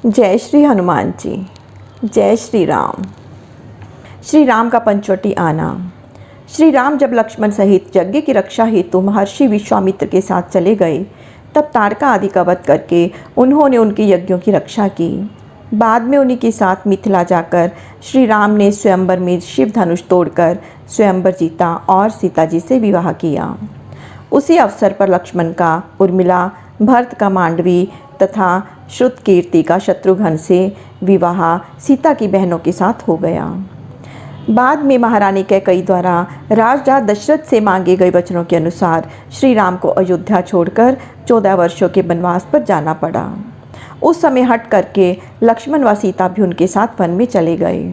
जय श्री हनुमान जी। जय श्री राम। श्री राम का पंचवटी आना। श्री राम जब लक्ष्मण सहित यज्ञ की रक्षा हेतु महर्षि विश्वामित्र के साथ चले गए, तब ताड़का आदि का वध करके उन्होंने उनके यज्ञों की रक्षा की। बाद में उन्हीं के साथ मिथिला जाकर श्री राम ने स्वयंवर में शिव धनुष तोड़कर स्वयंवर जीता और सीता जी से विवाह किया। उसी अवसर पर लक्ष्मण का उर्मिला, भरत का मांडवी तथा श्रुतकीर्ति का शत्रुघ्न से विवाह सीता की बहनों के साथ हो गया। बाद में महारानी कैकेयी द्वारा राजा दशरथ से मांगे गए वचनों के अनुसार श्री राम को अयोध्या छोड़कर 14 वर्षों के वनवास पर जाना पड़ा। उस समय हट करके लक्ष्मण व सीता भी उनके साथ वन में चले गए।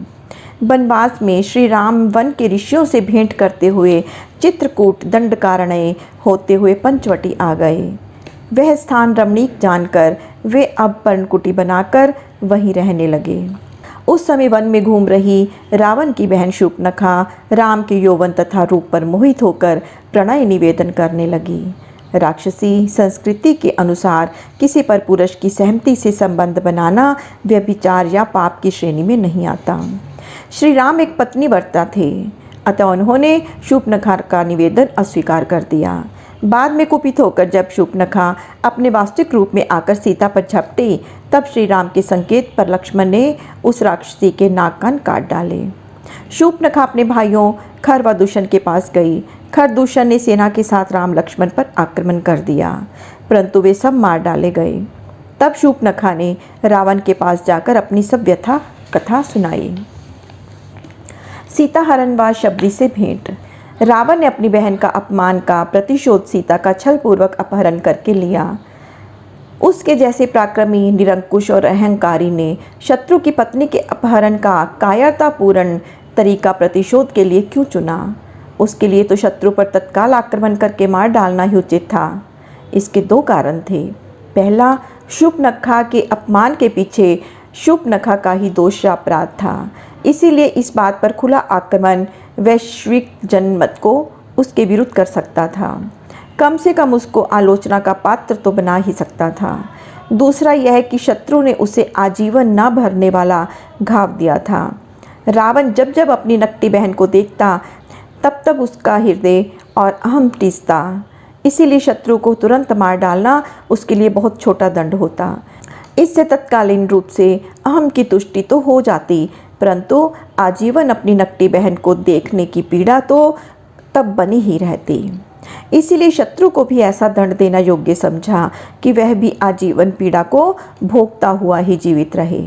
वनवास में श्री राम वन के ऋषियों से भेंट करते हुए चित्रकूट दंडकारण्य होते हुए पंचवटी आ गए। वह स्थान रमणीक जानकर वे अब पर्णकुटी बनाकर वहीं रहने लगे। उस समय वन में घूम रही रावण की बहन शूर्पणखा राम के यौवन तथा रूप पर मोहित होकर प्रणय निवेदन करने लगी। राक्षसी संस्कृति के अनुसार किसी पर पुरुष की सहमति से संबंध बनाना व्यभिचार या पाप की श्रेणी में नहीं आता। श्री राम एक पत्नी व्रता थे, अतः उन्होंने शूर्पणखा का निवेदन अस्वीकार कर दिया। बाद में कुपित होकर जब शूर्पणखा अपने वास्तविक रूप में आकर सीता पर झपटी, तब श्री राम के संकेत पर लक्ष्मण ने उस राक्षसी के नाक कान काट डाले। शूर्पणखा अपने भाइयों खर व दूषण के पास गई। खरदूषण ने सेना के साथ राम लक्ष्मण पर आक्रमण कर दिया, परंतु वे सब मार डाले गए। तब शूर्पणखा ने रावण के पास जाकर अपनी सब व्यथा कथा सुनाई। सीता हरण व शबरी से भेंट। रावण ने अपनी बहन का अपमान का प्रतिशोध सीता का छलपूर्वक अपहरण करके लिया। उसके जैसे पराक्रमी, निरंकुश और अहंकारी ने शत्रु की पत्नी के अपहरण का कायरतापूर्ण तरीका प्रतिशोध के लिए क्यों चुना? उसके लिए तो शत्रु पर तत्काल आक्रमण करके मार डालना ही उचित था। इसके दो कारण थे। पहला, शूर्पणखा के अपमान के पीछे शूर्पणखा का ही दोष या अपराध था, इसीलिए इस बात पर खुला आक्रमण वैश्विक जनमत को उसके विरुद्ध कर सकता था। कम से कम उसको आलोचना का पात्र तो बना ही सकता था। दूसरा यह कि शत्रु ने उसे आजीवन न भरने वाला घाव दिया था। रावण जब जब अपनी नकटी बहन को देखता, तब तब उसका हृदय और अहम टीसता। इसीलिए शत्रु को तुरंत मार डालना उसके लिए बहुत छोटा दंड होता। इससे तत्कालीन रूप से अहम की तुष्टि तो हो जाती, परंतु आजीवन अपनी नकटी बहन को देखने की पीड़ा तो तब बनी ही रहती। इसीलिए शत्रु को भी ऐसा दंड देना योग्य समझा कि वह भी आजीवन पीड़ा को भोगता हुआ ही जीवित रहे।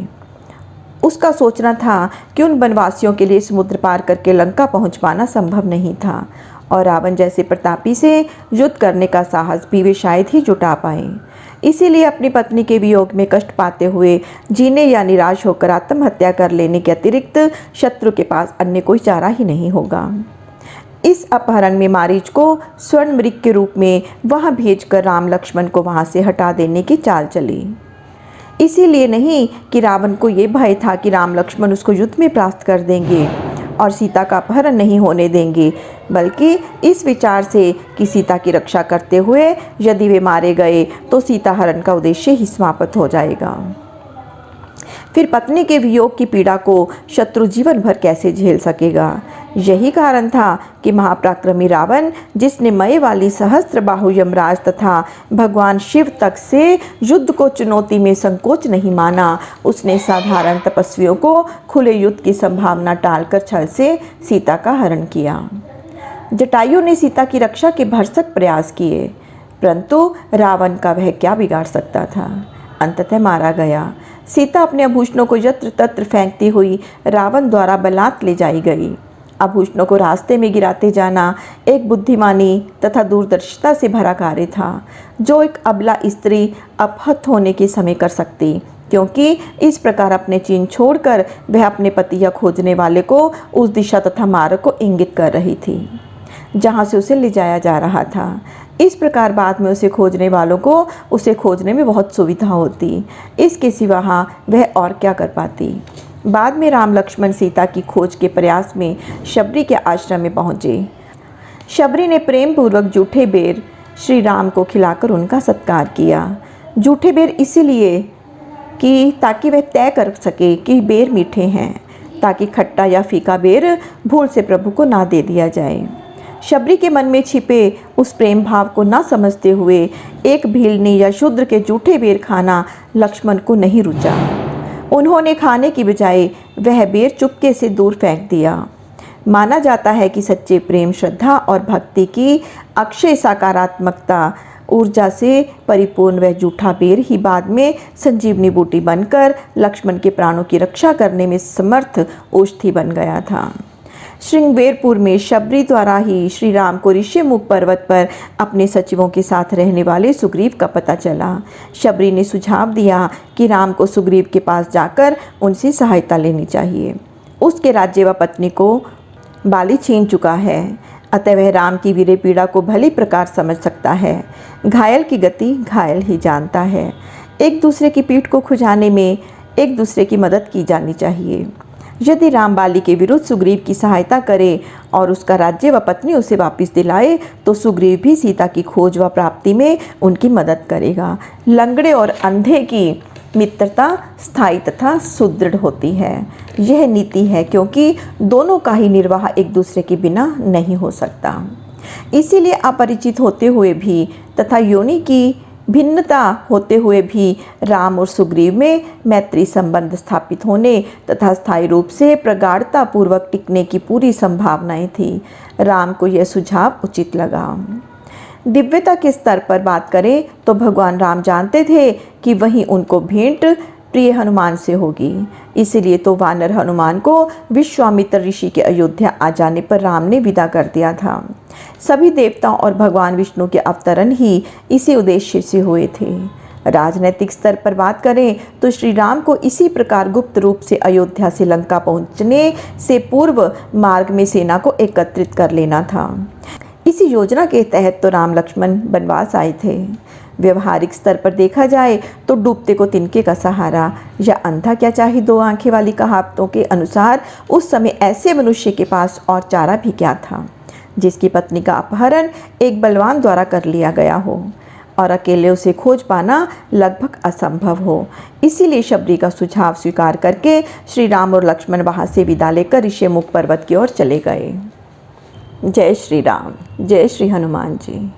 उसका सोचना था कि उन वनवासियों के लिए समुद्र पार करके लंका पहुंच पाना संभव नहीं था, और रावण जैसे प्रतापी से युद्ध करने का साहस भी वे शायद ही जुटा पाए। इसीलिए अपनी पत्नी के वियोग में कष्ट पाते हुए जीने या निराश होकर आत्महत्या कर लेने के अतिरिक्त शत्रु के पास अन्य कोई चारा ही नहीं होगा। इस अपहरण में मारीच को स्वर्ण मृग के रूप में वहां भेजकर राम लक्ष्मण को वहां से हटा देने की चाल चली। इसीलिए नहीं कि रावण को ये भय था कि राम लक्ष्मण उसको युद्ध में परास्त कर देंगे और सीता का अपहरण नहीं होने देंगे, बल्कि इस विचार से कि सीता की रक्षा करते हुए यदि वे मारे गए तो सीता हरण का उद्देश्य ही समाप्त हो जाएगा। फिर पत्नी के वियोग की पीड़ा को शत्रु जीवन भर कैसे झेल सकेगा? यही कारण था कि महापराक्रमी रावण, जिसने मय वाली सहस्त्र बाहु यमराज तथा भगवान शिव तक से युद्ध को चुनौती में संकोच नहीं माना, उसने साधारण तपस्वियों को खुले युद्ध की संभावना टालकर छल से सीता का हरण किया। जटायु ने सीता की रक्षा के भरसक प्रयास किए, परंतु रावण का वह क्या बिगाड़ सकता था? अंततः मारा गया। सीता अपने आभूषणों को यत्र तत्र फेंकती हुई रावण द्वारा बलात् ले जाई गई। आभूषणों को रास्ते में गिराते जाना एक बुद्धिमानी तथा दूरदर्शिता से भरा कार्य था, जो एक अबला स्त्री अपहत होने के समय कर सकती, क्योंकि इस प्रकार अपने चिन्ह छोड़कर वह अपने पति या खोजने वाले को उस दिशा तथा मार्ग को इंगित कर रही थी जहाँ से उसे ले जाया जा रहा था। इस प्रकार बाद में उसे खोजने वालों को उसे खोजने में बहुत सुविधा होती। इसके सिवा वह और क्या कर पाती। बाद में राम लक्ष्मण सीता की खोज के प्रयास में शबरी के आश्रम में पहुँचे। शबरी ने प्रेम पूर्वक जूठे बेर श्री राम को खिलाकर उनका सत्कार किया। जूठे बेर इसीलिए कि ताकि वह तय कर सके कि बेर मीठे हैं, ताकि खट्टा या फीका बेर भूल से प्रभु को ना दे दिया जाए। शबरी के मन में छिपे उस प्रेम भाव को ना समझते हुए एक भीलनी या शूद्र के जूठे बेर खाना लक्ष्मण को नहीं रुचा। उन्होंने खाने की बजाय वह बेर चुपके से दूर फेंक दिया। माना जाता है कि सच्चे प्रेम, श्रद्धा और भक्ति की अक्षय सकारात्मकता ऊर्जा से परिपूर्ण वह जूठा बेर ही बाद में संजीवनी बूटी बनकर लक्ष्मण के प्राणों की रक्षा करने में समर्थ औषधि बन गया था। श्रृंगवेरपुर में शबरी द्वारा ही श्री राम को ऋष्यमुख पर्वत पर अपने सचिवों के साथ रहने वाले सुग्रीव का पता चला। शबरी ने सुझाव दिया कि राम को सुग्रीव के पास जाकर उनसे सहायता लेनी चाहिए। उसके राज्य व पत्नी को बाली छीन चुका है, अतः वह राम की वीर पीड़ा को भली प्रकार समझ सकता है। घायल की गति घायल ही जानता है। एक दूसरे की पीठ को खुजाने में एक दूसरे की मदद की जानी चाहिए। यदि राम बाली के विरुद्ध सुग्रीव की सहायता करे और उसका राज्य व पत्नी उसे वापस दिलाए तो सुग्रीव भी सीता की खोज व प्राप्ति में उनकी मदद करेगा। लंगड़े और अंधे की मित्रता स्थायी तथा सुदृढ़ होती है। यह नीति है, क्योंकि दोनों का ही निर्वाह एक दूसरे के बिना नहीं हो सकता। इसीलिए अपरिचित होते हुए भी तथा योनि की भिन्नता होते हुए भी राम और सुग्रीव में मैत्री संबंध स्थापित होने तथा स्थायी रूप से प्रगाढ़ता पूर्वक टिकने की पूरी संभावनाएं थी। राम को यह सुझाव उचित लगा। दिव्यता के स्तर पर बात करें तो भगवान राम जानते थे कि वहीं उनको भेंट प्रिय हनुमान से होगी। इसलिए तो वानर हनुमान को विश्वामित्र ऋषि के अयोध्या आ जाने पर राम ने विदा कर दिया था। सभी देवताओं और भगवान विष्णु के अवतरण ही इसी उद्देश्य से हुए थे। राजनैतिक स्तर पर बात करें तो श्री राम को इसी प्रकार गुप्त रूप से अयोध्या से लंका पहुंचने से पूर्व मार्ग में सेना को एकत्रित कर लेना था। इसी योजना के तहत तो राम लक्ष्मण वनवास आए थे। व्यवहारिक स्तर पर देखा जाए तो डूबते को तिनके का सहारा या अंधा क्या चाहे दो आंखें वाली कहावतों के अनुसार उस समय ऐसे मनुष्य के पास और चारा भी क्या था जिसकी पत्नी का अपहरण एक बलवान द्वारा कर लिया गया हो और अकेले उसे खोज पाना लगभग असंभव हो। इसीलिए शबरी का सुझाव स्वीकार करके श्री राम और लक्ष्मण वहां से विदा लेकर ऋष्यमुख पर्वत की ओर चले गए। जय श्री राम, जय श्री हनुमान जी।